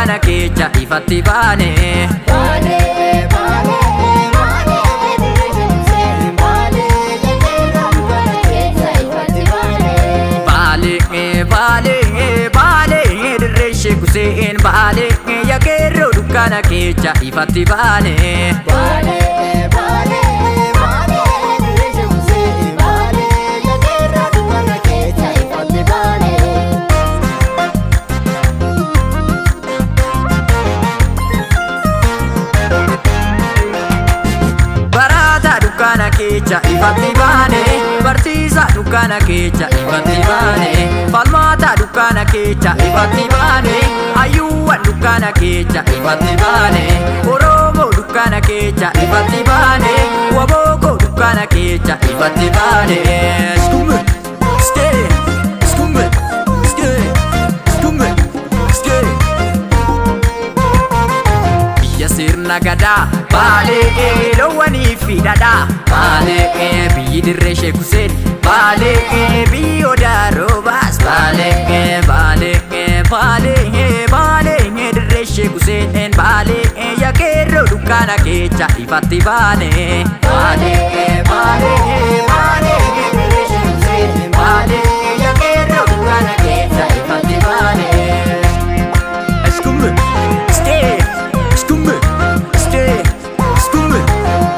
dukkana keessa ifatti baane. Baale dirree Sheek Hussein baale yakerro dukkana keessa ifatti baane. Dukkana keessa ifatti baane. Barsiisa dukkana keessa ifatti baane. Falmaata dukkana keessa ifatti baane. Hayyuuwwan dukkana keessa ifatti baane. Oromoo dukkana keessa ifatti baane. Wabooko dukkana keessa ifatti baane. Skumme skee skumme skee skumme skee. Biyya sirna gadaa baale loowwanii fi dhadhaa. Baale biyyi dirree Sheek Hussein baale biyyi Odaa Roobaas baale dirree Sheek Hussein baale yakerro dukkana keessa ifatti baane. Baale dirree Sheek Hussein baale yakerro dukkana keessa ifatti baane. Skumme skee skumme skee skumme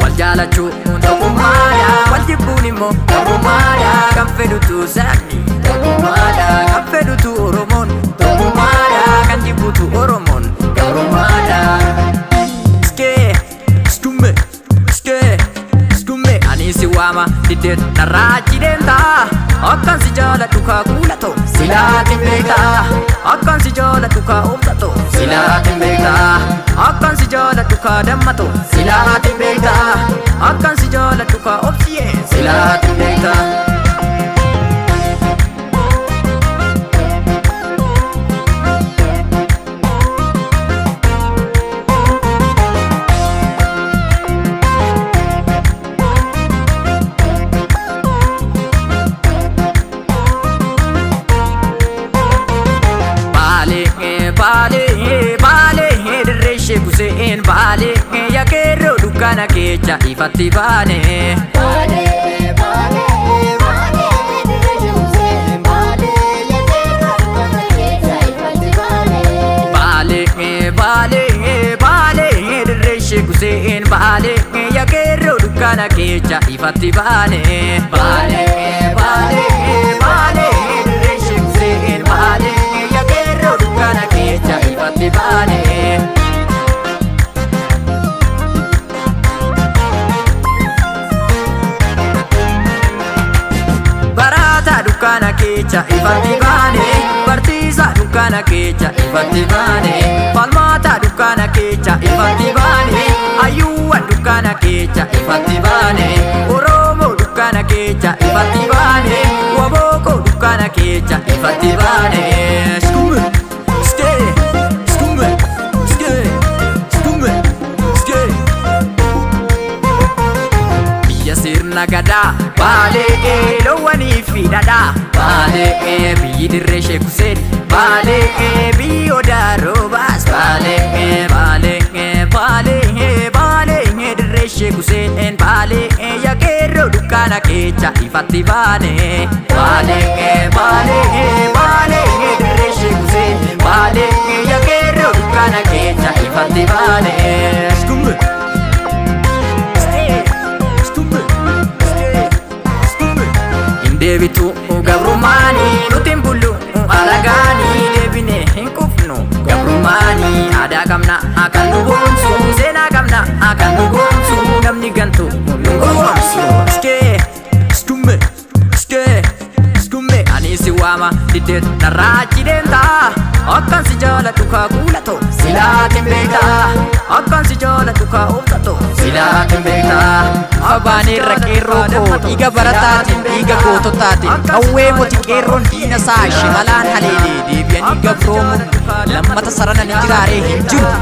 wal jaalachuun tokkummaadha wal jibbuun immoo tokkummaadha. Kan fedhutu sabni tokkummaadha kan fedhutu Oromoon tokkummaadha kan jibbutu Oromoon tokkummaadha. Skee skumme skee skumme ani si waama diddeet narraa achi deemtaa. Akkan si jaaladhu kaa kuulatoo silaatiin beektaa. Akkan si jaaladhu kaa obsatoo silaatiin beektaa. Akkan si jaaladhu kaa dammatoo silaatiin beektaa. Akkan si jaaladhu kaa obsiyee silaatiin beektaa. Baale dirree Sheek Hussein baale yakerro dukkana keessa ifatti baane. Baale dirree Sheek Hussein baale yakerro dukkana keessa ifatti baane. Baale dirree Sheek Hussein baale yakerro dukkana keessa ifatti baane. Baale dirree Sheek Hussein baale yakerro dukkana keessa ifatti baane. Baraata dukkana keessa ifatti baane. Barsiisa dukkana keessa ifatti baane. Falmaata dukkana keessa ifatti baane. Hayyuuwwan dukkana keessa ifatti baane. Oromoo dukkana keessa ifatti baane. Wabooko dukkana keessa ifatti baane. Skumme skee skumme skee skumme skee. Biyya sirna gadaa baale loowwanii fi dhadhaa. Baale biyyi dirree Sheek Hussein baale biyyi Odaa Roobaas baale dirree Sheek Hussein baale yakerro dukkana keessa ifatti baane. Baale dirree Sheek Hussein baale yakerro dukkana keessa ifatti baane. Skumme deebitu gabrumaani nutin bullu alagaani deebine hin kufnu gabrumaani. Aadaa qabna akan nu boonsu seenaa qabna akan nu boonsu namni gantu nu boonsu. Skee skumme skee skumme ani si waama diddeet narraa achi deemtaa. Akkan si jaaladhu kaa kuulatoo silaatiin beektaa. Akkan si jaaladhu kaa obsatoo silaatiin beektaa. Abbaan irra qeerroo koo dhiiga barataatiin dhiiga goototaatiin qawwee moti qeerroon diina isaa shimalaan haleelee deebi'anii gabroomuun lammata sarana ni jiraaree hin jiru.